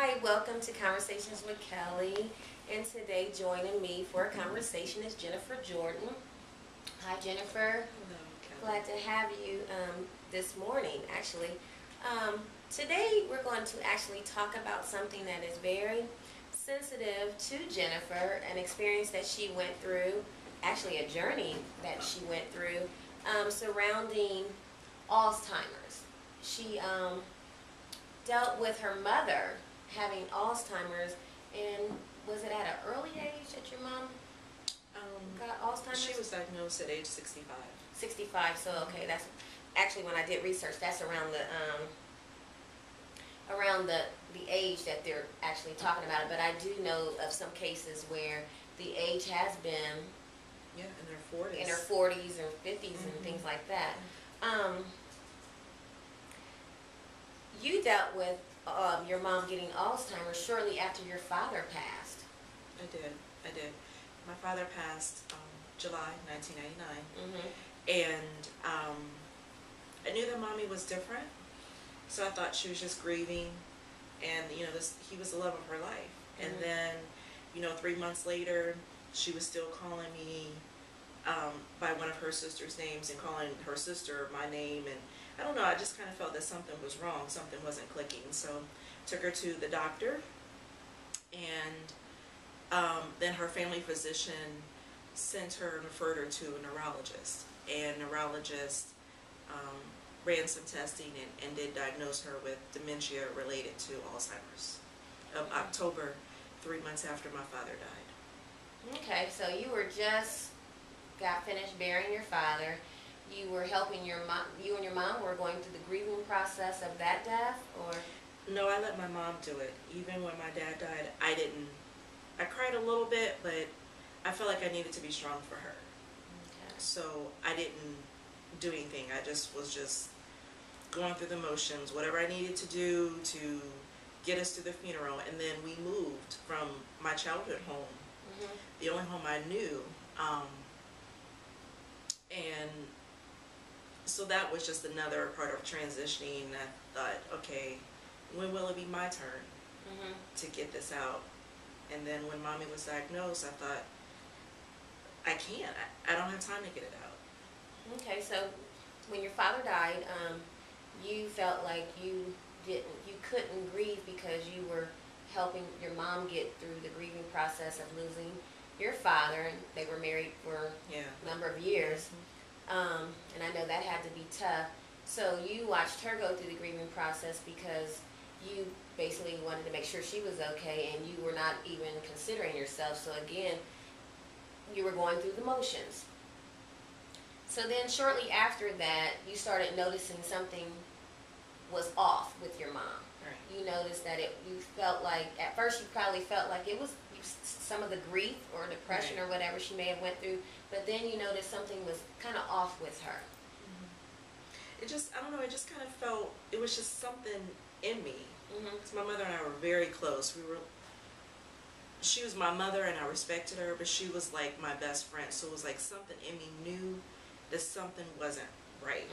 Hi, welcome to Conversations with Kelly. And today joining me for a conversation is Jennifer Jordan. Hi, Jennifer. Hello, Kelly. Glad to have you this morning, actually. Today we're going to actually talk about something that is very sensitive to Jennifer, an experience that she went through, actually a journey that she went through surrounding Alzheimer's. She dealt with her mother having Alzheimer's, and was it at an early age that your mom got Alzheimer's? She was diagnosed at age 65. 65, so okay, that's actually when I did research, that's around the age that they're actually talking about it. But I do know of some cases where the age has been In her 40s. in her 40s or 50s and things like that. You dealt with your mom getting Alzheimer's shortly after your father passed. I did. My father passed July 1999. And I knew that Mommy was different, so I thought she was just grieving, and he was the love of her life. And then 3 months later, she was still calling me by one of her sister's names and calling her sister my name, and I don't know, I just kind of felt that something was wrong, something wasn't clicking. So took her to the doctor, and then her family physician sent her and referred her to a neurologist, and neurologist ran some testing and did diagnose her with dementia related to Alzheimer's of October, 3 months after my father died. Okay, so you were just got finished burying your father. You were helping your mom. You and your mom were going through the grieving process of that death, or? No, I let my mom do it. Even when my dad died, I didn't. I cried a little bit, but I felt like I needed to be strong for her. Okay. So I didn't do anything. I was going through the motions, whatever I needed to do to get us to the funeral. And then we moved from my childhood home, the only home I knew, and so that was just another part of transitioning. I thought, okay, when will it be my turn to get this out? And then when Mommy was diagnosed, I thought, I can't. I don't have time to get it out. Okay, so when your father died, you felt like you couldn't grieve because you were helping your mom get through the grieving process of losing your father, and they were married for a number of years. And I know that had to be tough. So you watched her go through the grieving process because you basically wanted to make sure she was okay, and you were not even considering yourself. So again, you were going through the motions. So then shortly after that, you started noticing something was off with your mom. Right. You noticed that you felt like, at first you probably felt like it was some of the grief or depression or whatever she may have went through, but then you noticed something was kind of off with her. It just, I don't know, it just kind of felt, it was just something in me. Because my mother and I were very close. She was my mother and I respected her, but she was like my best friend. So it was like something in me knew that something wasn't right.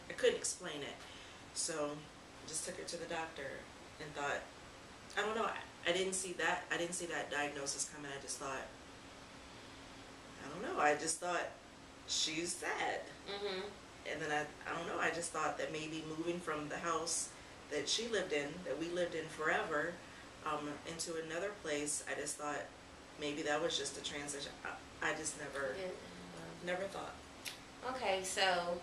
I couldn't explain it. So I just took her to the doctor and thought, I don't know, I didn't see that diagnosis coming. I just thought, I don't know, I just thought she's sad. And then I don't know, I just thought that maybe moving from the house that she lived in, that we lived in forever, into another place, I just thought maybe that was just a transition. I just never thought. Okay, so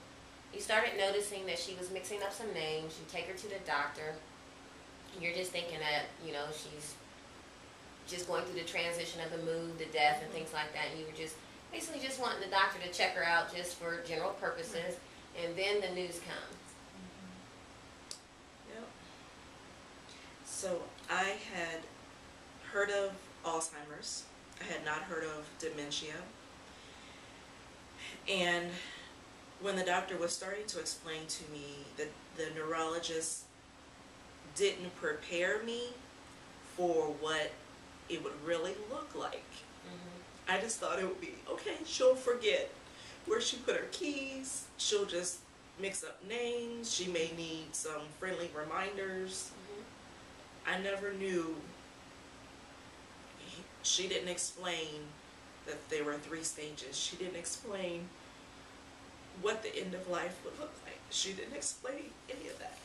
you started noticing that she was mixing up some names. You take her to the doctor. You're just thinking that, she's just going through the transition of the move, the death, and things like that. And you were just basically just wanting the doctor to check her out just for general purposes. And then the news comes. Yep. So I had heard of Alzheimer's. I had not heard of dementia. And when the doctor was starting to explain to me that the neurologist didn't prepare me for what it would really look like, I just thought it would be, okay, she'll forget where she put her keys, she'll just mix up names, she may need some friendly reminders. I never knew, she didn't explain that there were 3 stages. She didn't explain what the end of life would look like. She didn't explain any of that.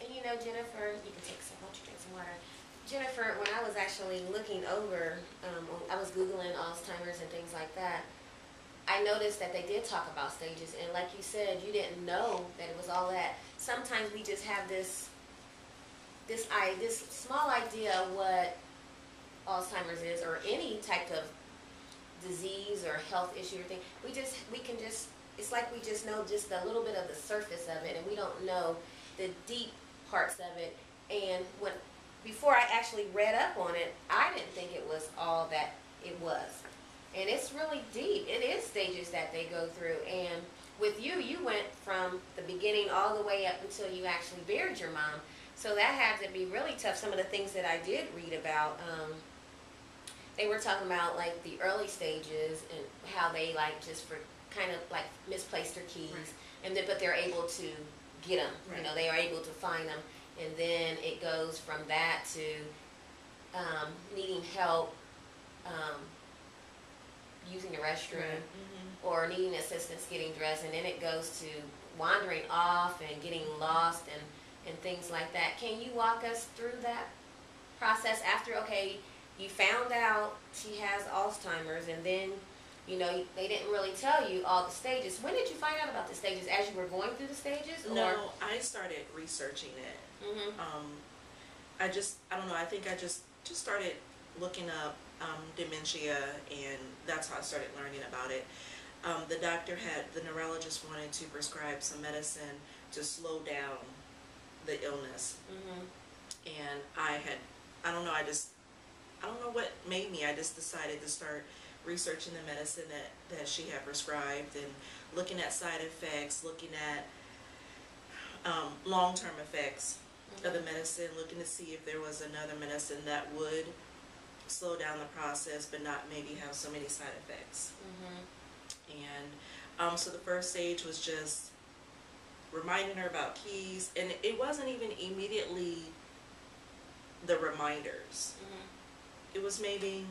And you know, Jennifer, you can take some, why don't you drink some water? Jennifer, when I was actually looking over, I was Googling Alzheimer's and things like that, I noticed that they did talk about stages, and like you said, you didn't know that it was all that. Sometimes we just have this small idea of what Alzheimer's is, or any type of disease or health issue or thing. We can just, it's like we just know just a little bit of the surface of it, and we don't know the deep parts of it. And before I actually read up on it, I didn't think it was all that it was. And it's really deep. It is stages that they go through. And with you, you went from the beginning all the way up until you actually buried your mom. So that had to be really tough. Some of the things that I did read about, they were talking about like the early stages and how they like just for kind of like misplaced their keys, Right. and then but they're able to get them. Right. You know, they are able to find them, and then it goes from that to needing help. Using the restroom, Right. Mm-hmm. or needing assistance getting dressed, and then it goes to wandering off and getting lost and things like that. Can you walk us through that process after, okay, you found out she has Alzheimer's, and then, you know, they didn't really tell you all the stages. When did you find out about the stages? As you were going through the stages? Or? No, I started researching it. Mm-hmm. I don't know, I think I just started looking up dementia, and that's how I started learning about it. The neurologist wanted to prescribe some medicine to slow down the illness. Mm-hmm. And I don't know what made me, I just decided to start researching the medicine that she had prescribed, and looking at side effects, looking at long-term effects of the medicine, looking to see if there was another medicine that would slow down the process but not maybe have so many side effects. Mm-hmm. And so the first stage was just reminding her about keys, and it wasn't even immediately the reminders. Mm-hmm. It was maybe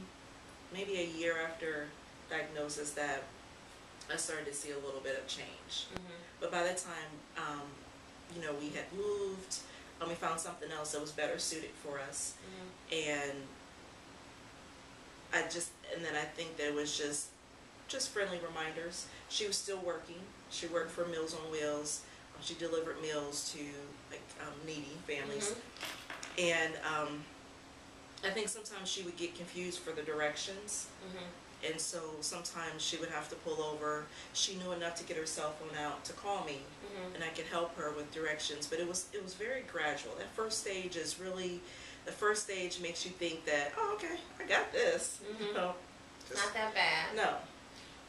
a year after diagnosis that I started to see a little bit of change. Mm-hmm. But by that time, you know, we had moved, and we found something else that was better suited for us. Mm-hmm. And then I think that it was just friendly reminders. She was still working. She worked for Meals on Wheels. She delivered meals to like needy families. Mm-hmm. And I think sometimes she would get confused for the directions. Mm-hmm. And so sometimes she would have to pull over. She knew enough to get her cell phone out to call me, Mm-hmm. and I could help her with directions. But it was very gradual. That first stage is really, the first stage makes you think that, oh, okay, I got this. Mm-hmm. You know, just, Not that bad. no,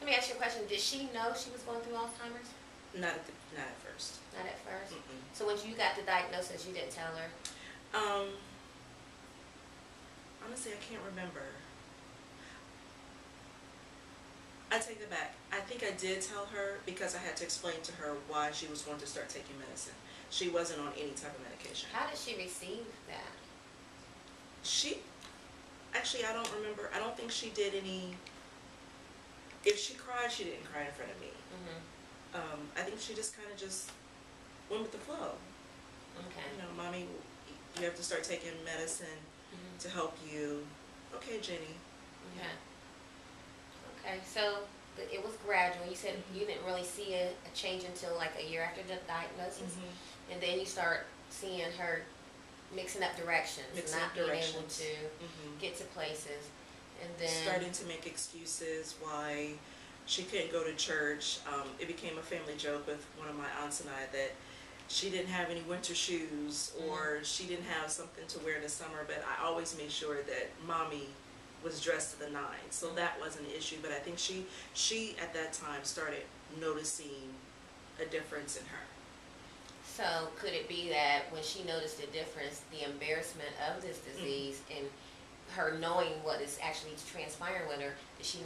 Let me ask you a question. Did she know she was going through Alzheimer's? not at first. Not at first. Mm-mm. So when you got the diagnosis, you didn't tell her? Honestly, I can't remember. I take that back. I think I did tell her because I had to explain to her why she was going to start taking medicine. She wasn't on any type of medication. How did she receive that? Actually, I don't remember. I don't think she did any. If she cried, she didn't cry in front of me. Mm-hmm. I think she just kind of just went with the flow. Okay. You know, mommy, you have to start taking medicine Mm-hmm. to help you. Okay, Jenny. Okay. Okay, so it was gradual. You said you didn't really see a change until like a year after the diagnosis, Mm-hmm. and then you start seeing her mixing up directions, Mixing not up being directions. able to Mm-hmm. get to places, and then Starting to make excuses why she couldn't go to church. It became a family joke with one of my aunts and I that she didn't have any winter shoes, or she didn't have something to wear in the summer, but I always made sure that mommy was dressed to the nines, so that wasn't an issue. But I think she at that time started noticing a difference in her. So could it be that when she noticed the difference, the embarrassment of this disease and her knowing what is actually transpiring with her, did she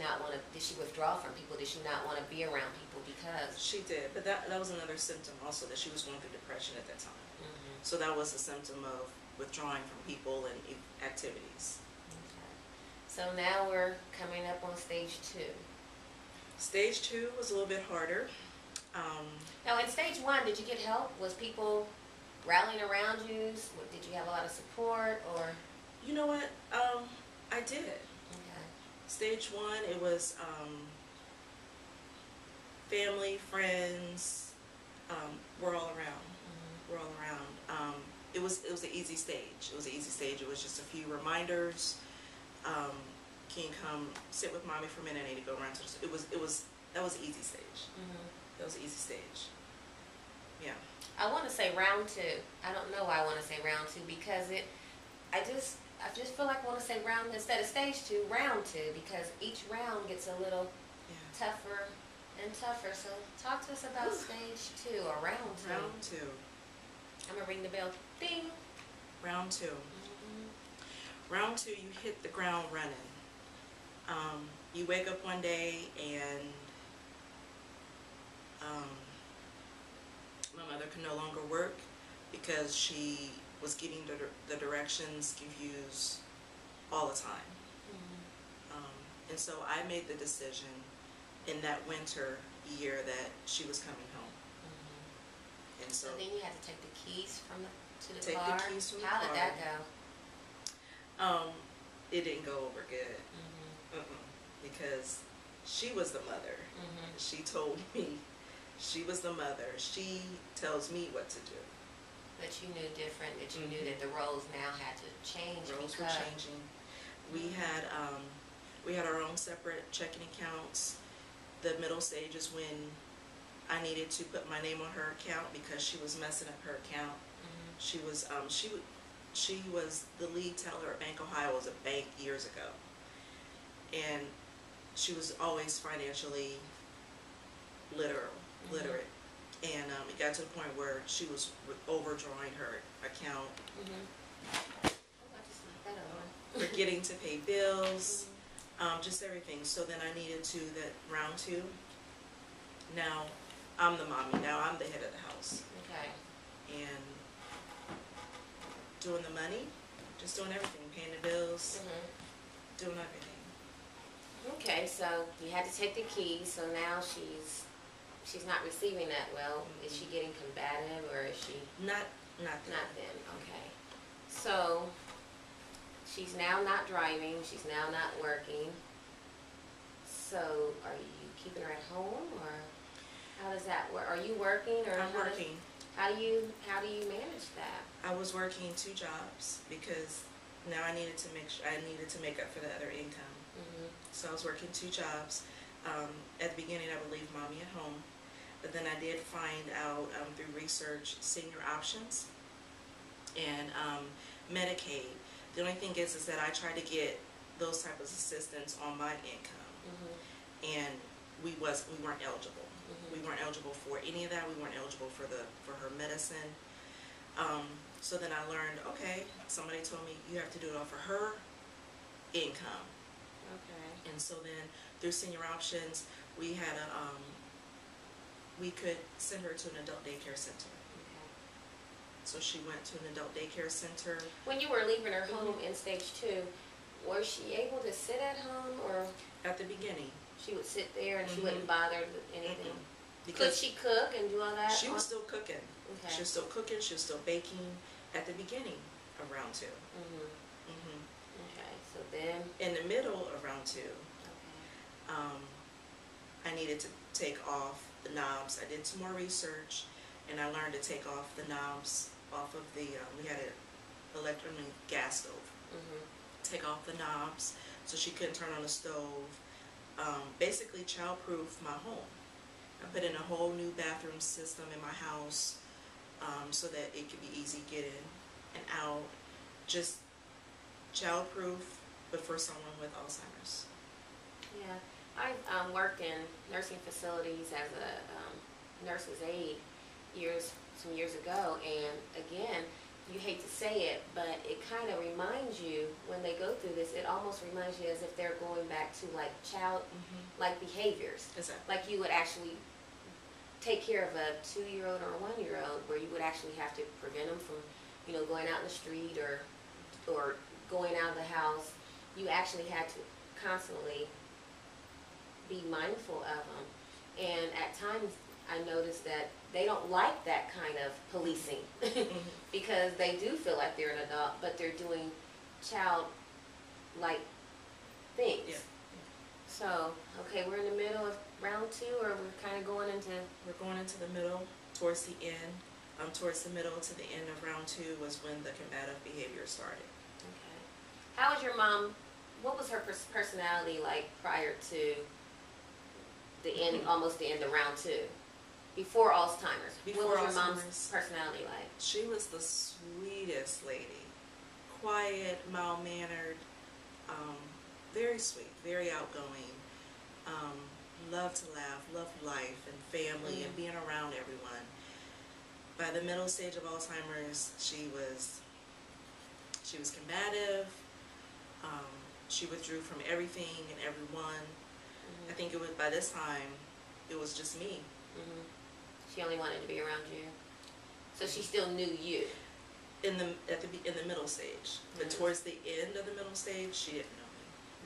withdraw from people? Did she not want to be around people because? She did, but that was another symptom also, that she was going through depression at that time. Mm-hmm. So that was a symptom of withdrawing from people and activities. Okay. So now we're coming up on stage 2. Stage 2 was a little bit harder. Now, in stage 1, did you get help? Was people rallying around you? Did you have a lot of support, or? You know what? I did. Okay. Stage 1, it was family, friends, we're all around. Mm-hmm. We're all around. It was an easy stage. It was an easy stage. It was just a few reminders. Can you come sit with mommy for a minute? I need to go around to the, that was an easy stage. Mm-hmm. That was an easy stage. Yeah. I want to say round 2. I don't know why I want to say round 2 because I just feel like I want to say round instead of stage 2, round 2, because each round gets a little tougher and tougher. So talk to us about stage 2 or round 2. Round 2. I'm gonna ring the bell. Ding. Round 2. Mm-hmm. Round 2, you hit the ground running. You wake up one day and my mother could no longer work because she was getting the directions confused all the time. Mm-hmm. And so I made the decision in that winter year that she was coming home. Mm-hmm. And so then you had to take the keys to the take car. the keys from the How car. did that go? It didn't go over good. Mm-hmm. Because she was the mother. Mm-hmm. She told me she was the mother. She tells me what to do. But you knew different, that you knew that the roles now had to change. Roles were changing. We had our own separate checking accounts. The middle stage is when I needed to put my name on her account because she was messing up her account. Mm-hmm. She was the lead teller at Bank Ohio. It was a bank years ago, and she was always financially literate. And it got to the point where she was overdrawing her account, forgetting to pay bills, just everything. So then I needed to, that round 2, now I'm the mommy, now I'm the head of the house. Okay. And doing the money, just doing everything, paying the bills, doing everything. Okay, so you had to take the keys, so now she's not receiving that well. Is she getting combative, or is she? Not then. Not then, okay. So, she's now not driving, she's now not working. So, are you keeping her at home, or how does that work? Are you working, or? I'm working. How do you manage that? I was working 2 jobs because now I needed to make up for the other income. So I was working 2 jobs. At the beginning, I would leave mommy at home, but then I did find out through research senior options and Medicaid. The only thing is that I tried to get those type of assistance on my income, and we weren't eligible. We weren't eligible for any of that. We weren't eligible for her medicine. So then I learned, okay, somebody told me you have to do it off of her income. Okay. And so then through senior options, we had we could send her to an adult daycare center. Okay. So she went to an adult daycare center. When you were leaving her home in stage 2, was she able to sit at home, or? At the beginning. She would sit there and she wouldn't bother with anything? Because could she cook and do all that? She was still cooking. Okay. She was still cooking, she was still baking at the beginning of round 2. Okay, so then? In the middle of round 2, Okay. I needed to take off the knobs. I did some more research, and I learned to take off the knobs off of the, we had an electric gas stove. Take off the knobs so she couldn't turn on the stove. Basically child-proof my home. I put in a whole new bathroom system in my house so that it could be easy to get in and out. Just child-proof, but for someone with Alzheimer's. Yeah, I've worked in nursing facilities as a nurse's aide some years ago, and again, you hate to say it, but it kind of reminds you, when they go through this, it almost reminds you as if they're going back to like like behaviors. Exactly. Like you would actually take care of a 2-year-old or a 1-year-old, where you would actually have to prevent them from going out in the street or going out of the house, you actually had to constantly be mindful of them. And at times, I noticed that they don't like that kind of policing because they do feel like they're an adult, but they're doing child-like things. Yeah. So, okay, we're in the middle of round 2, or we're kind of going into... We're going into the middle, towards the end. Towards the middle to the end of round 2 was when the combative behavior started. Okay. How was your mom, what was her personality like prior to the end, almost the end of round 2? Before Alzheimer's. Before what was your mom's Alzheimer's. personality like? She was the sweetest lady. Quiet, mild-mannered, very sweet, very outgoing. Loved to laugh, loved life and family and being around everyone. By the middle stage of Alzheimer's, she was combative. She withdrew from everything and everyone. I think it was, by this time, it was just me. She only wanted to be around you. So she still knew you. In the middle stage, but towards the end of the middle stage, she didn't know me.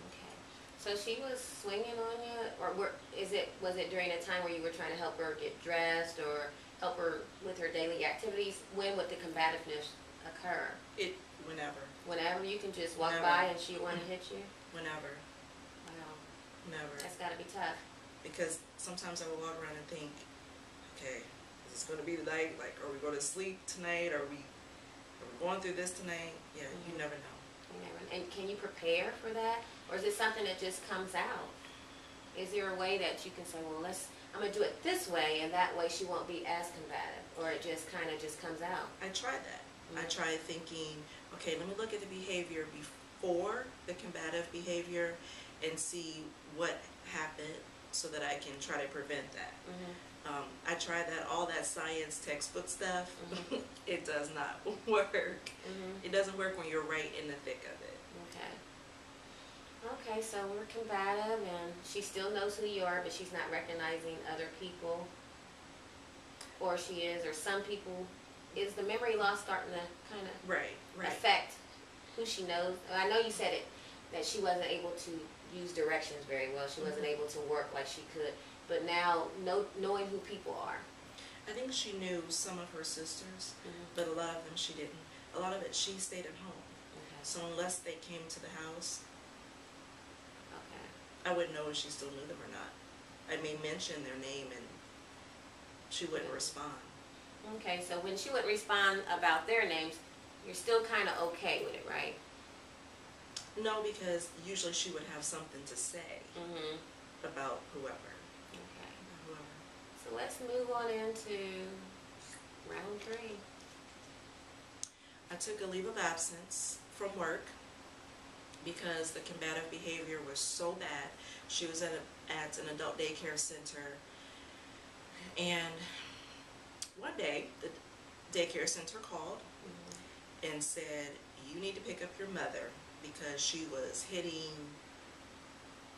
Okay. So she was swinging on you, or was it during a time where you were trying to help her get dressed or help her with her daily activities? When would the combativeness occur? Whenever. Whenever you can just walk Whenever. by and she want to hit you? Whenever. Wow. Never. That's got to be tough. Because sometimes I would walk around and think, okay, is this going to be the night? Like, are we going to sleep tonight? Are we going through this tonight? Yeah, you never know. And can you prepare for that? Or is it something that just comes out? Is there a way that you can say, well, I'm going to do it this way, and that way she won't be as combative? Or it just kind of just comes out? I tried that. I tried thinking, okay, let me look at the behavior before the combative behavior and see what happened so that I can try to prevent that. I tried that, all that science textbook stuff. It does not work. It doesn't work when you're right in the thick of it. Okay, so we're combative, and she still knows who you are, but she's not recognizing other people. Or she is, or some people. Is the memory loss starting to kind of affect who she knows? I know you said it, that she wasn't able to use directions very well. She wasn't able to work like she could. But now, knowing who people are. I think she knew some of her sisters, but a lot of them she didn't. A lot of it, she stayed at home. So unless they came to the house, I wouldn't know if she still knew them or not. I may mention their name and she wouldn't respond. Okay, so when she would respond about their names, you're still kind of okay with it, right? No, because usually she would have something to say about whoever. Okay. So let's move on into round 3. I took a leave of absence from work because the combative behavior was so bad. She was at an adult daycare center, and one day the daycare center called and said, you need to pick up your mother because she was hitting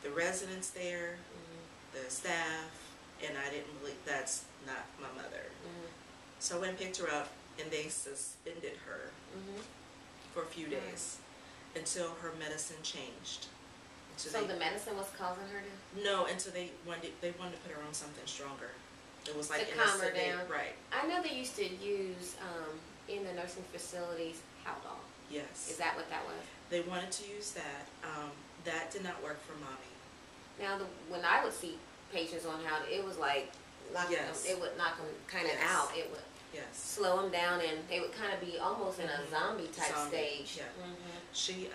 the residents there, the staff, and I didn't believe that's not my mother. So I went and picked her up, and they suspended her for a few days until her medicine changed. So the medicine was causing her to? No, until they wanted to put her on something stronger. It was like to calm her down. Right. I know they used to use in the nursing facilities Haldol. Yes. Is that what that was? They wanted to use that. That did not work for mommy. Now, when I would see patients on Haldol, it was like it would knock them kind of out. It would slow them down, and they would kind of be almost in a zombie type stage. Yeah. She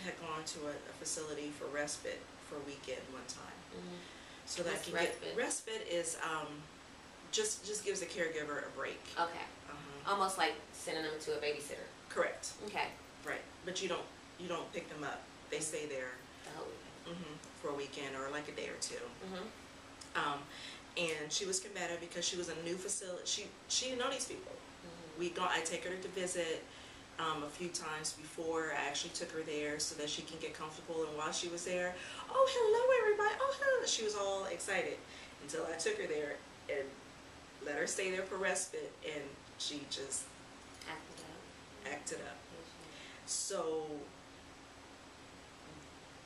had gone to a facility for respite for a weekend one time. So that can respite? Respite is just gives the caregiver a break. Okay. Almost like sending them to a babysitter. Correct. Okay. Right, but you don't pick them up. They stay there the whole weekend. For a weekend or like a day or two. And she was combative because she was in a new facility. She didn't know these people. I take her to visit a few times before. I actually took her there so that she can get comfortable. And while she was there, oh, hello everybody. Oh, hello. She was all excited until I took her there and let her stay there for respite, and she just acted up. So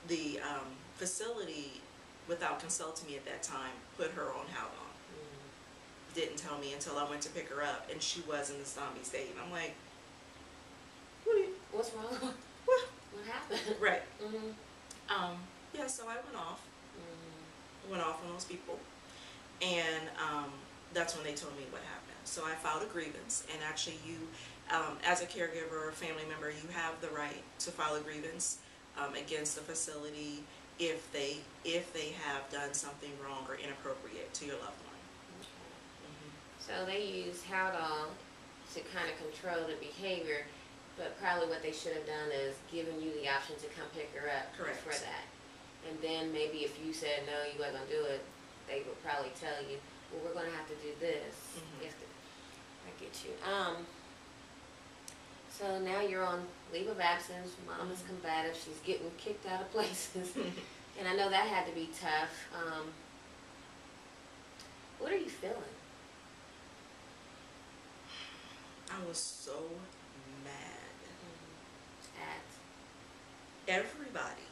the facility, without consulting me at that time, put her on Haldon. Didn't tell me until I went to pick her up, and she was in the zombie state. And I'm like, what's wrong? What? What happened? Right. Mm-hmm. Yeah, so I went off. Mm-hmm. Went off on those people. And that's when they told me what happened. So I filed a grievance. And actually you, as a caregiver or family member, you have the right to file a grievance against the facility if they have done something wrong or inappropriate to your loved one. So they use Haldol to kind of control the behavior, but probably what they should have done is given you the option to come pick her up. Correct. For that. And then maybe if you said no, you weren't going to do it, they would probably tell you, well, we're going to have to do this. I get you. So now you're on leave of absence. Mom is combative. She's getting kicked out of places. And I know that had to be tough. What are you feeling? I was so mad At everybody.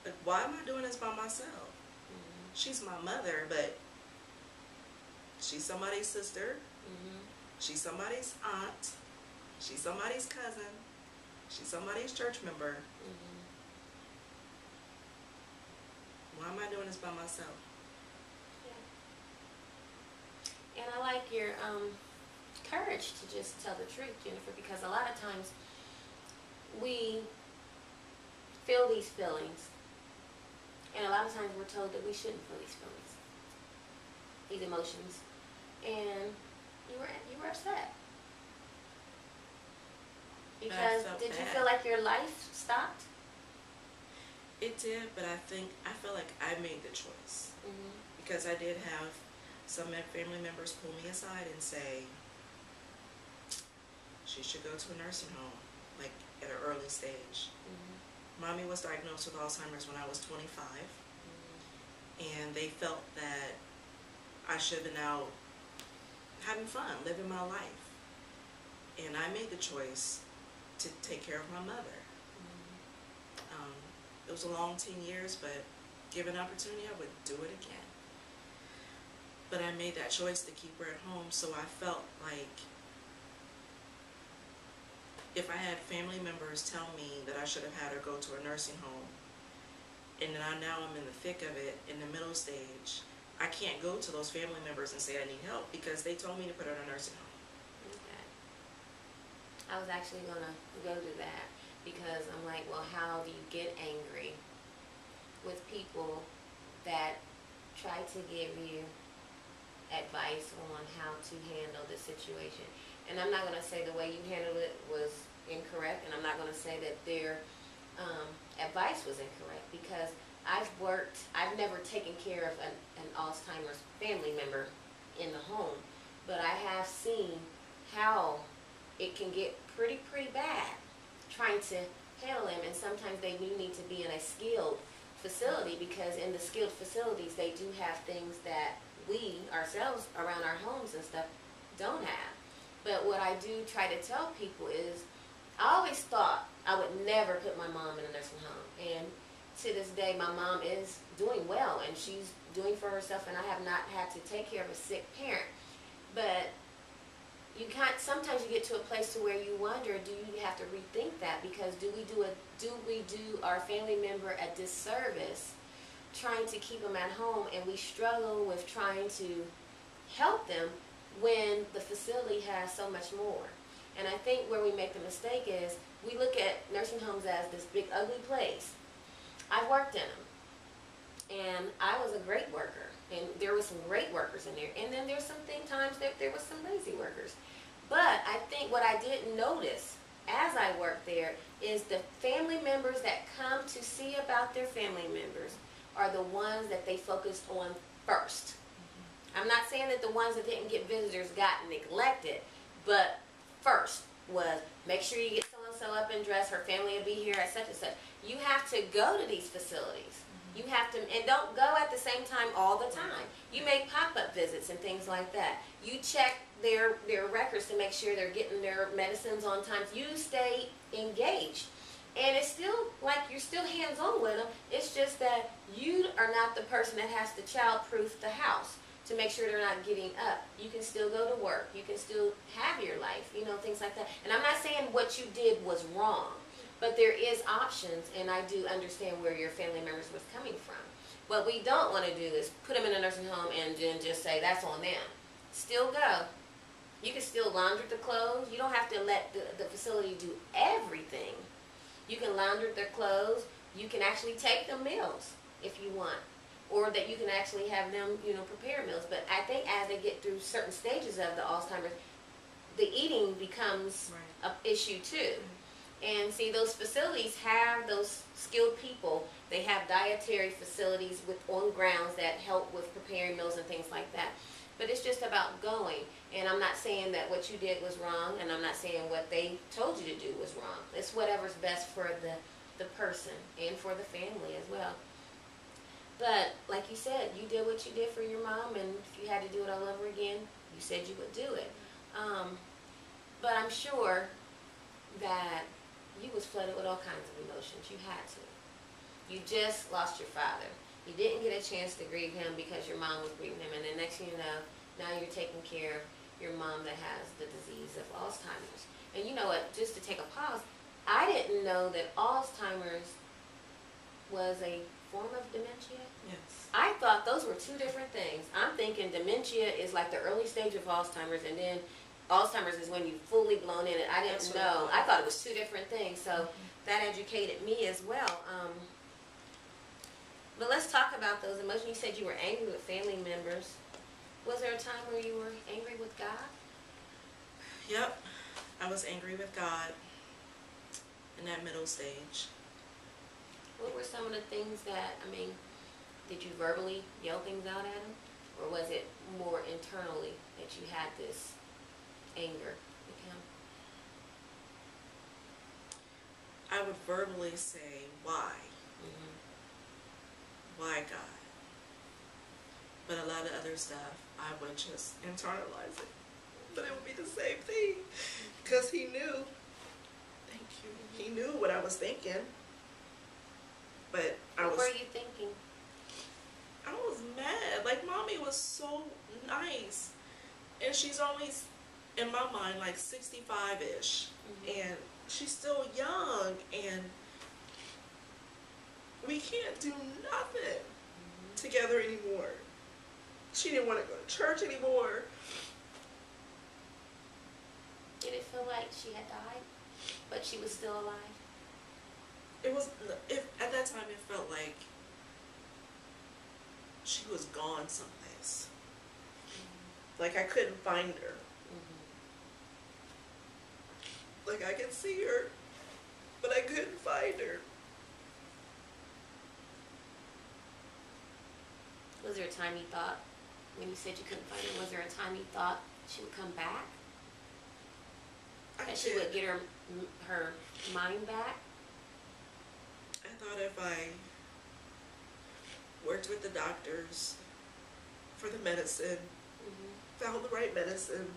Like, why am I doing this by myself? She's my mother, but she's somebody's sister. She's somebody's aunt. She's somebody's cousin. She's somebody's church member. Why am I doing this by myself? Yeah. And I like your courage to just tell the truth, Jennifer, because a lot of times we feel these feelings, and a lot of times we're told that we shouldn't feel these feelings, these emotions, and you were upset because did you feel like your life stopped? It did, but I felt like I made the choice because I did have some family members pull me aside and say she should go to a nursing home, like at an early stage. Mommy was diagnosed with Alzheimer's when I was 25, and they felt that I should have been out having fun, living my life. And I made the choice to take care of my mother. It was a long 10 years, but given opportunity, I would do it again. But I made that choice to keep her at home, so I felt like if I had family members tell me that I should have had her go to a nursing home, and then now I'm in the thick of it, in the middle stage, I can't go to those family members and say I need help because they told me to put her in a nursing home. Okay. I was actually going to go to that because I'm like, well, how do you get angry with people that try to give you advice on how to handle the situation? And I'm not going to say the way you handled it was incorrect, and I'm not going to say that their advice was incorrect, because I've never taken care of an Alzheimer's family member in the home, but I have seen how it can get pretty bad trying to handle them, and sometimes they do need to be in a skilled facility, because in the skilled facilities they do have things that we ourselves around our homes and stuff don't have. But what I do try to tell people is I always thought I would never put my mom in a nursing home, and to this day my mom is doing well and she's doing for herself, and I have not had to take care of a sick parent. But you can't, sometimes you get to a place to where you wonder, do you have to rethink that? Because do we do our family member a disservice trying to keep them at home, and we struggle with trying to help them when the facility has so much more? And I think where we make the mistake is we look at nursing homes as this big ugly place. I've worked in them, and I was a great worker, and there were some great workers in there, and then there's some times that there was some lazy workers. But I think what I didn't notice as I worked there is the family members that come to see about their family members are the ones that they focused on first. I'm not saying that the ones that didn't get visitors got neglected, but first was make sure you get so-and-so up and dressed, her family will be here at such and such. You have to go to these facilities You have to, and don't go at the same time all the time. You make pop-up visits and things like that. You check their records to make sure they're getting their medicines on time. You stay engaged. And it's still like you're still hands-on with them. It's just that you are not the person that has to child-proof the house to make sure they're not getting up. You can still go to work. You can still have your life, you know, things like that. And I'm not saying what you did was wrong, but there is options, and I do understand where your family members was coming from. What we don't want to do is put them in a nursing home and then just say, that's on them. Still go. You can still launder the clothes. You don't have to let the facility do everything. You can launder their clothes. You can actually take them meals if you want. Or that you can actually have them, you know, prepare meals. But I think as they get through certain stages of the Alzheimer's, the eating becomes an issue too. And see, those facilities have those skilled people. They have dietary facilities on grounds that help with preparing meals and things like that. But it's just about going. And I'm not saying that what you did was wrong, and I'm not saying what they told you to do was wrong. It's whatever's best for the person and for the family as well. But like you said, you did what you did for your mom, and if you had to do it all over again, you said you would do it. But I'm sure that you was flooded with all kinds of emotions. You had to. You just lost your father. You didn't get a chance to grieve him because your mom was grieving him, and the next thing you know, now you're taking care of your mom that has the disease of Alzheimer's. And you know what, just to take a pause, I didn't know that Alzheimer's was a form of dementia. Yes. I thought those were two different things. I'm thinking dementia is like the early stage of Alzheimer's, and then Alzheimer's is when you've fully blown in it. I didn't know. I thought it was two different things, so that educated me as well. But let's talk about those emotions. You said you were angry with family members. Was there a time where you were angry with God? Yep. I was angry with God in that middle stage. What were some of the things that, I mean, did you verbally yell things out at him? Or was it more internally that you had this anger with him? I would verbally say, why? Why, God? But a lot of other stuff, I would just internalize it. But it would be the same thing. Because he knew. Thank you. He knew what I was thinking. But What were you thinking? I was mad. Like, Mommy was so nice. And she's only, in my mind, like 65-ish. And she's still young. And we can't do nothing together anymore. She didn't want to go to church anymore. Did it feel like she had died, but she was still alive? It was, at that time it felt like she was gone someplace. Like I couldn't find her. Like I could see her, but I couldn't find her. Was there a time you thought, when you said you couldn't find her, was there a time you thought she would come back? That she would get her mind back? I thought if I worked with the doctors for the medicine, found the right medicine,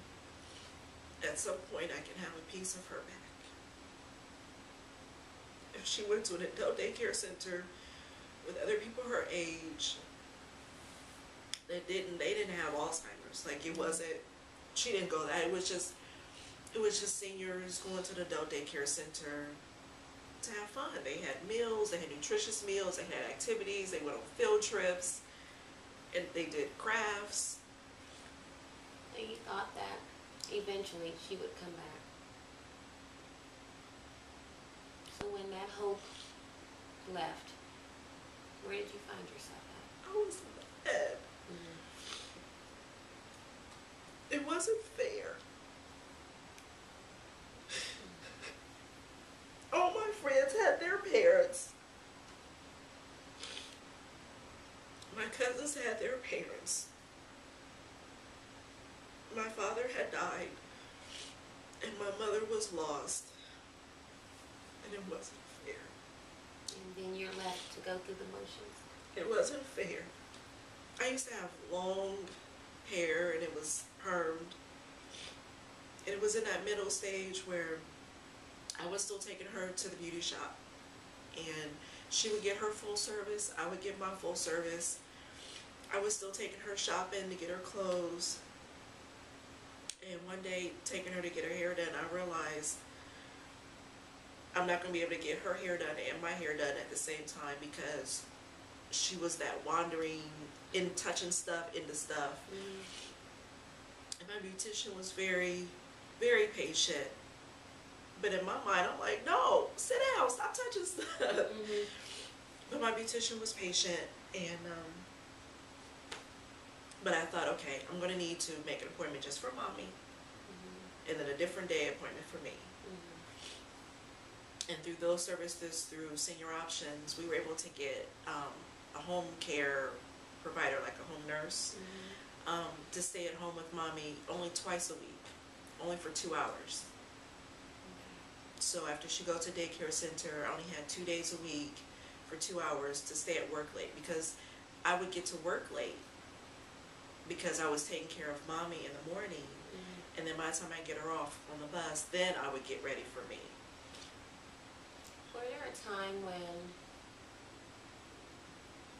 at some point I can have a piece of her back. If she went to an adult daycare center with other people her age, they didn't have Alzheimer's. Like it wasn't, she didn't go that. It was just seniors going to the adult daycare center to have fun. They had meals, they had nutritious meals, they had activities, they went on field trips, and they did crafts. And you thought that eventually she would come back. So when that hope left, where did you find yourself at? I was mad. It wasn't fair. All my friends had their parents. My cousins had their parents. My father had died, and my mother was lost, and it wasn't fair. And then you're left to go through the motions. It wasn't fair. I used to have long hair and it was permed. And it was in that middle stage where I was still taking her to the beauty shop. And she would get her full service. I would get my full service. I was still taking her shopping to get her clothes. And one day, taking her to get her hair done, I realized I'm not going to be able to get her hair done and my hair done at the same time because she was that wandering, in touching stuff, into stuff. And my beautician was very, very patient. But in my mind, I'm like, no, sit down, stop touching stuff. But my beautician was patient, and but I thought, okay, I'm going to need to make an appointment just for mommy, and then a different day appointment for me. And through those services, through Senior Options, we were able to get a home care provider, like a home nurse, to stay at home with mommy only twice a week, only for 2 hours. So after she goes to daycare center, I only had 2 days a week for 2 hours to stay at work late, because I would get to work late because I was taking care of mommy in the morning, and then by the time I get her off on the bus, then I would get ready for me. Was there a time when,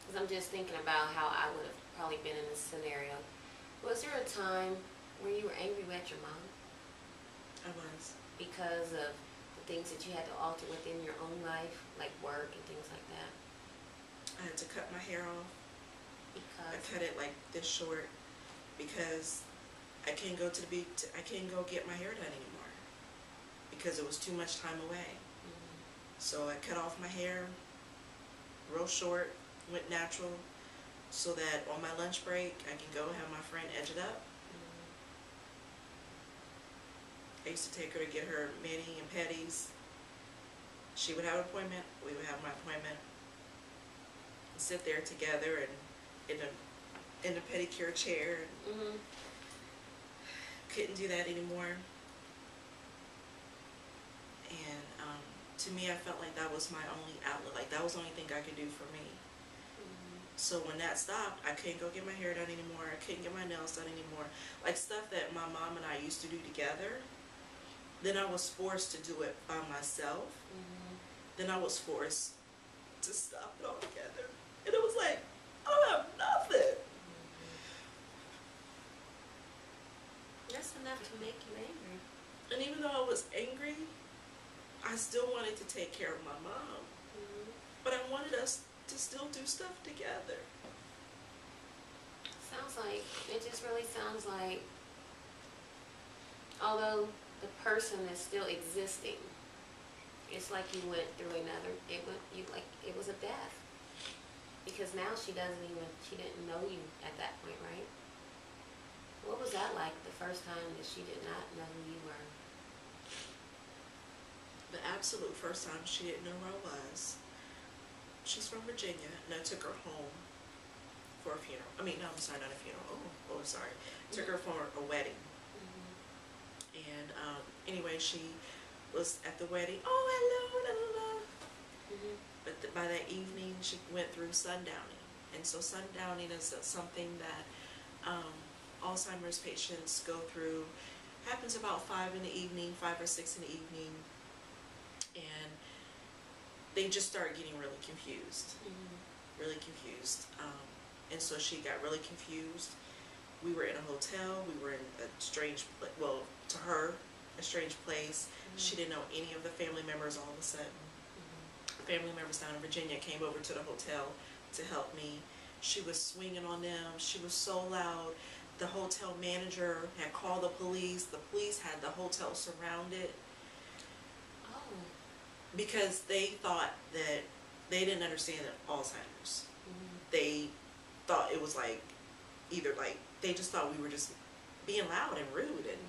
because I'm just thinking about how I would have probably been in this scenario, was there a time where you were angry at your mom? I was. Because of the things that you had to alter within your own life, like work and things like that? I had to cut my hair off. I Because cut it like this short because I can't go to the beach. I can't go get my hair done anymore because it was too much time away. So I cut off my hair real short, went natural, so that on my lunch break I can go have my friend edge it up. I used to take her to get her mani and pedis. She would have an appointment, we would have my appointment, and sit there together and in the pedicure chair. Couldn't do that anymore. And to me, I felt like that was my only outlet. Like that was the only thing I could do for me. So when that stopped, I couldn't go get my hair done anymore. I couldn't get my nails done anymore. Like stuff that my mom and I used to do together. Then I was forced to do it by myself. Then I was forced to stop it altogether. And it was like, I don't have nothing. that's enough to make you angry. And even though I was angry, I still wanted to take care of my mom. But I wanted us to still do stuff together. Sounds like, it just really sounds like, although the person is still existing, it's like you went through another, it was a death. Because now she didn't know you at that point, right? What was that like the first time that she did not know who you were? The absolute first time she didn't know where I was. She's from Virginia, and I took her home for a funeral. I mean, no, I'm sorry, not a funeral. Oh, sorry. Took her for a wedding. And anyway, she was at the wedding. Oh, hello, la la la. But by that evening, she went through sundowning. And so sundowning is something that Alzheimer's patients go through. Happens about 5 in the evening, 5 or 6 in the evening. And they just start getting really confused. Really confused. And so she got really confused. We were in a hotel. We were in a strange, well, to her, a strange place. She didn't know any of the family members. All of a sudden, family members down in Virginia came over to the hotel to help me. She was swinging on them. She was so loud. The hotel manager had called the police. The police had the hotel surrounded. Because they thought that they didn't understand Alzheimer's. They thought it was like, either like, they just thought we were just being loud and rude. And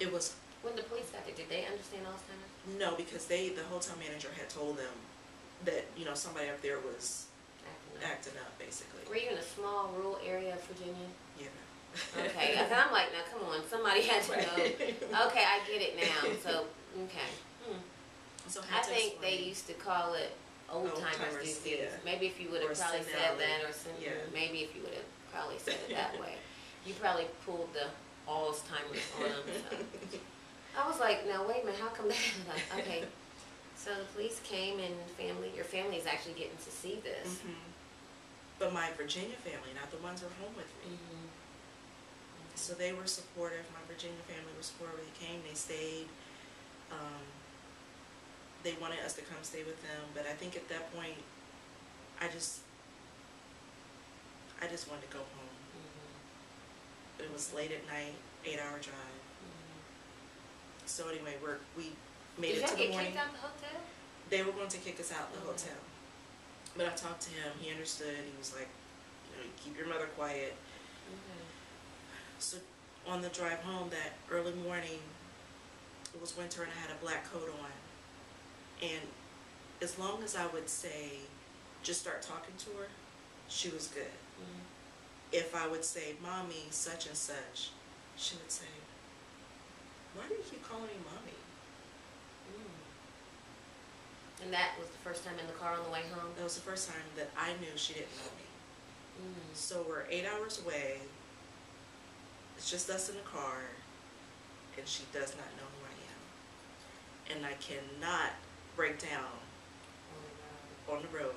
it was... When the police got there, did they understand Alzheimer's? No, because the hotel manager had told them that, you know, somebody up there was acting up, basically. Were you in a small rural area of Virginia? Yeah. Okay, because I'm like, now come on, somebody had to know. Okay, I get it now. So, okay. So I think they used to call it old timers do things. Yeah. Maybe if you would Or have probably said senility. that, or some, Yeah. maybe if you would have probably said it that way, you probably pulled the Alzheimer's on them. So. I was like, now wait a minute, how come that? Like, okay, so the police came and your family is actually getting to see this. But my Virginia family, not the ones who are home with me. So they were supportive. My Virginia family was supportive. They came, they stayed. They wanted us to come stay with them, but I think at that point, I just wanted to go home. It was late at night, 8-hour drive. So anyway, we made it to the morning. Did y'all get kicked out the hotel? They were going to kick us out the hotel. But I talked to him, he understood, he was like, keep your mother quiet. So on the drive home that early morning, it was winter and I had a black coat on. And as long as I would say, just start talking to her, she was good. If I would say, Mommy, such and such, she would say, why do you keep calling me Mommy? And that was the first time in the car on the way home? That was the first time that I knew she didn't know me. So we're 8 hours away. It's just us in the car, and she does not know who I am. And I cannot break down on the road.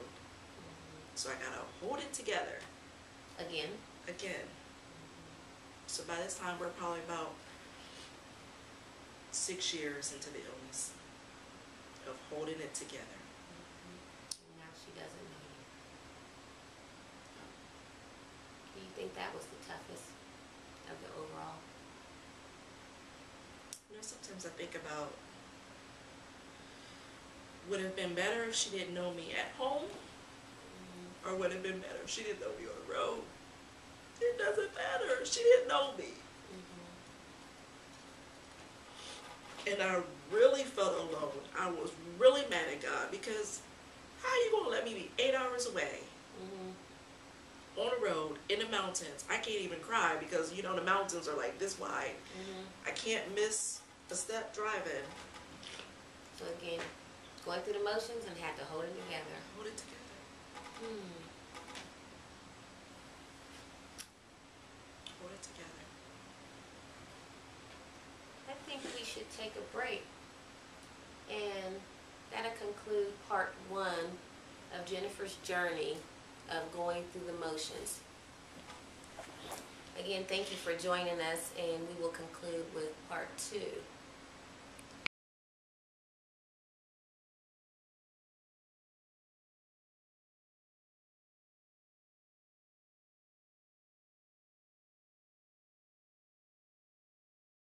So I gotta hold it together. Again? So by this time, we're probably about 6 years into the illness of holding it together. Now she doesn't know you. Do you think that was the toughest of the overall? Sometimes I think about, would it have been better if she didn't know me at home? Or would it have been better if she didn't know me on the road? It doesn't matter. She didn't know me. And I really felt alone. I was really mad at God because how are you going to let me be 8 hours away on the road in the mountains? I can't even cry because, the mountains are like this wide. I can't miss a step driving. So again, going through the motions and had to hold it together. Hold it together. Hold it together. I think we should take a break. And that'll conclude part 1 of Jennifer's journey of going through the motions. Again, thank you for joining us, and we will conclude with part 2.